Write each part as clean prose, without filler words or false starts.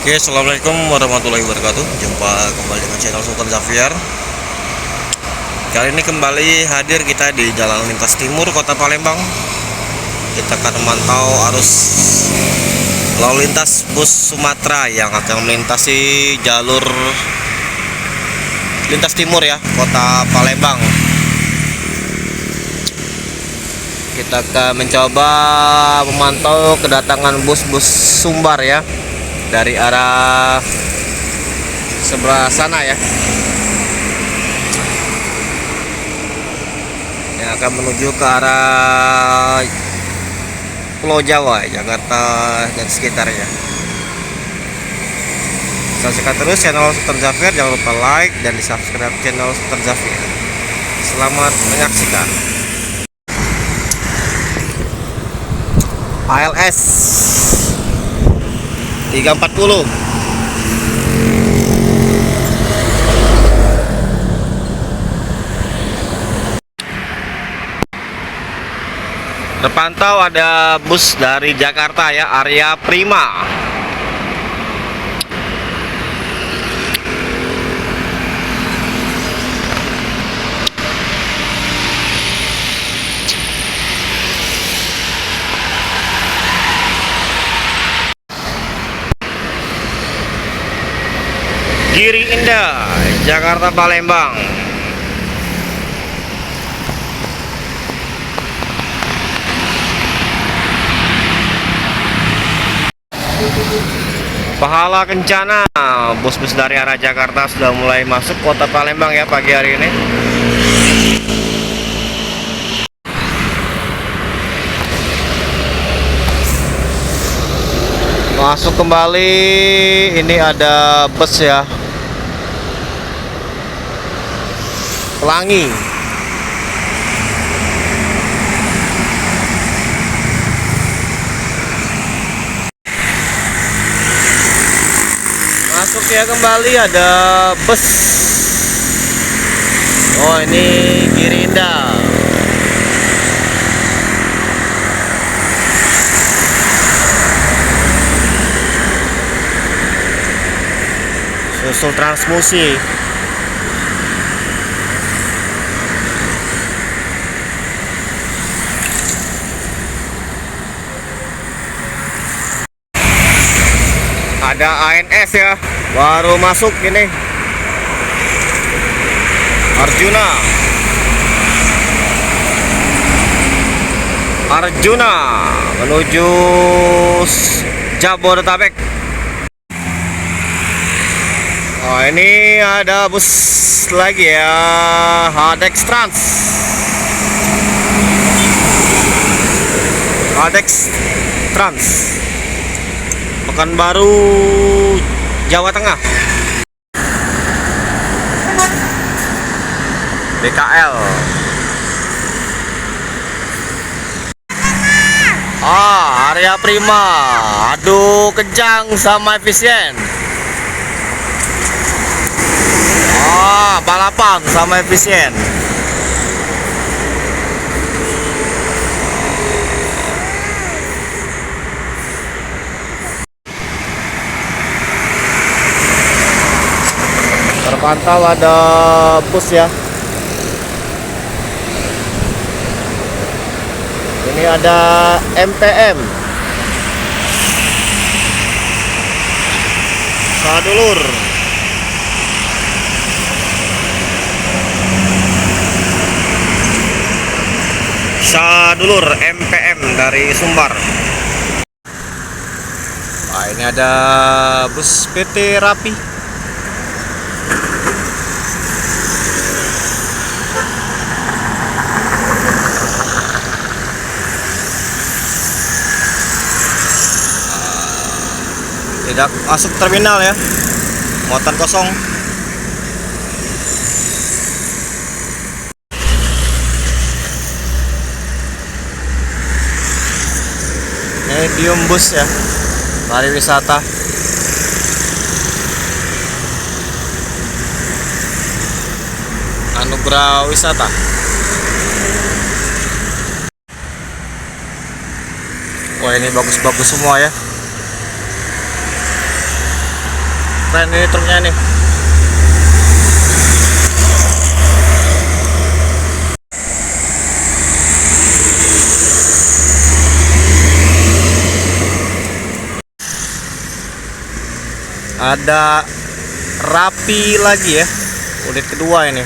Oke, assalamualaikum warahmatullahi wabarakatuh. Jumpa kembali dengan channel Sultan Xavier. Kali ini kembali hadir kita di Jalan Lintas Timur Kota Palembang. Kita akan memantau arus lalu lintas bus Sumatera yang akan melintasi jalur lintas timur ya, Kota Palembang. Kita akan mencoba memantau kedatangan bus-bus Sumbar ya, dari arah sebelah sana ya, yang akan menuju ke arah Pulau Jawa, Jakarta dan sekitarnya. Saksikan terus channel Sultan Xavier, jangan lupa like dan di subscribe channel Sultan Xavier. Selamat menyaksikan. ALS 340 terpantau ada bus dari Jakarta ya, Arya Prima. Giri Indah, Jakarta Palembang. Pahala Kencana, bus-bus dari arah Jakarta sudah mulai masuk Kota Palembang ya pagi hari ini. Masuk kembali, ini ada bus ya, Pelangi. Masuk ya kembali, ada bus. Oh, ini Giri Indah. Susul transmusi. Ada ANS ya, baru masuk ini. Arjuna menuju Jabodetabek. Oh, ini ada bus lagi ya, Hadex Trans Pekanbaru, Jawa Tengah. BKL. Arya Prima. Aduh, kencang sama efisien. Balapan sama efisien. Terpantau ada bus ya. Ini ada MPM Sadulur. MPM dari Sumbar. Nah, ini ada bus PT Rapi. Tidak masuk terminal ya, muatan kosong. Medium bus ya, pariwisata. Anugerah Wisata. Wah, ini bagus-bagus semua ya. keren ini truknya nih. Ada rapi lagi ya, unit kedua ini.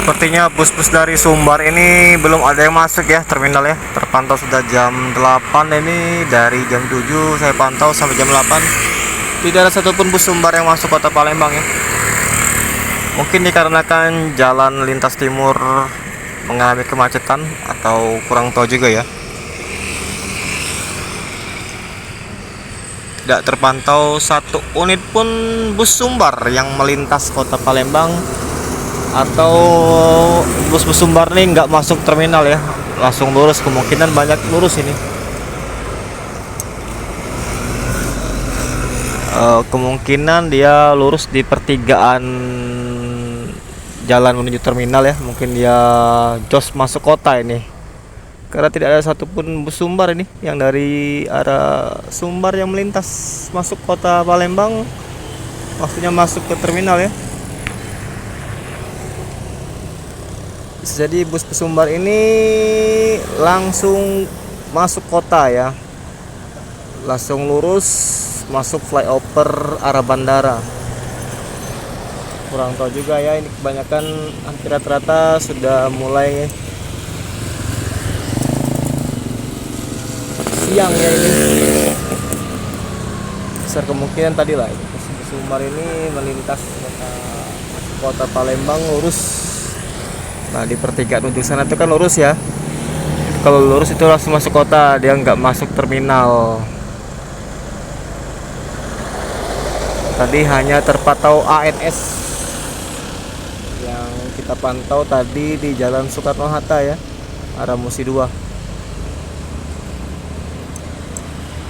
Sepertinya bus-bus dari Sumbar ini belum ada yang masuk ya terminal ya. Terpantau sudah jam 8 ini, dari jam 7 saya pantau sampai jam 8 tidak ada satupun bus Sumbar yang masuk kota Palembang ya. Mungkin dikarenakan jalan lintas timur mengalami kemacetan atau kurang tahu juga ya. Tidak terpantau satu unit pun bus Sumbar yang melintas kota Palembang, atau bus-bus Sumbar nih nggak masuk terminal ya, langsung lurus. Kemungkinan banyak lurus ini. Kemungkinan dia lurus di pertigaan jalan menuju terminal ya. Mungkin dia jos masuk kota ini, karena tidak ada satupun bus Sumbar ini yang dari arah Sumbar yang melintas masuk kota Palembang, maksudnya masuk ke terminal ya. Jadi bus Sumbar ini langsung masuk kota ya, langsung lurus masuk flyover arah bandara. Kurang tahu juga ya, ini kebanyakan hampir rata-rata sudah mulai siang ya ini. Besar kemungkinan tadi lah bus Sumbar ini melintas kota Palembang lurus. Nah, di pertigaan ujung sana itu kan lurus ya. Kalau lurus itu langsung masuk kota, dia nggak masuk terminal. Tadi hanya terpantau ANS yang kita pantau tadi di Jalan Soekarno-Hatta ya, arah Musi 2.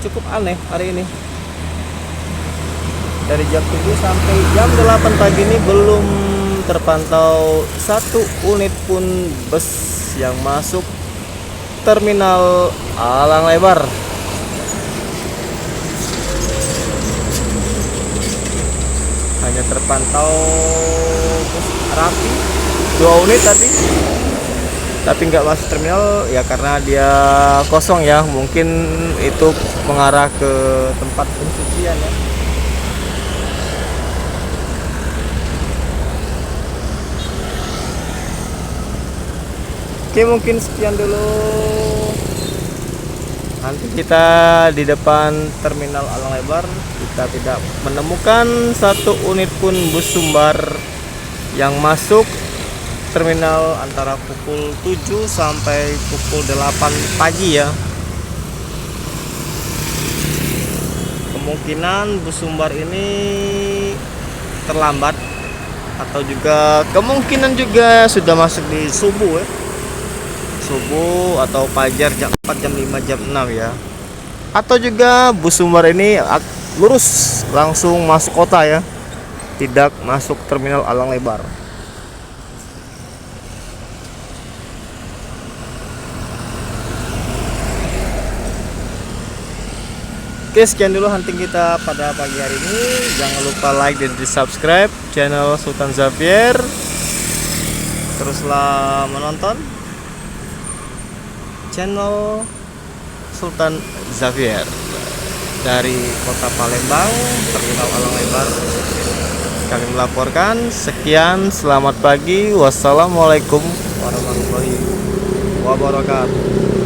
Cukup aneh hari ini. Dari jam 7 sampai jam 8 pagi ini belum terpantau satu unit pun bus yang masuk terminal Alang Lebar. Hanya terpantau bus rapi 2 unit tadi, tapi nggak masuk terminal ya karena dia kosong ya. Mungkin itu mengarah ke tempat pencucian ya. Oke, mungkin sekian dulu. Nanti kita di depan terminal Alang Lebar, kita tidak menemukan satu unit pun bus Sumbar yang masuk terminal antara pukul 7 sampai pukul 8 pagi ya. Kemungkinan bus Sumbar ini terlambat, atau juga kemungkinan juga sudah masuk di subuh ya. Subuh atau fajar jam 4, jam 5, jam 6 ya. Atau juga bus Sumbar ini lurus langsung masuk kota ya, tidak masuk terminal Alang Lebar. Oke, sekian dulu hunting kita pada pagi hari ini. Jangan lupa like dan di subscribe channel Sultan Xavier. Teruslah menonton channel Sultan Xavier dari kota Palembang, terminal Alang Lebar. Kami melaporkan. Sekian, selamat pagi. Wassalamualaikum warahmatullahi wabarakatuh.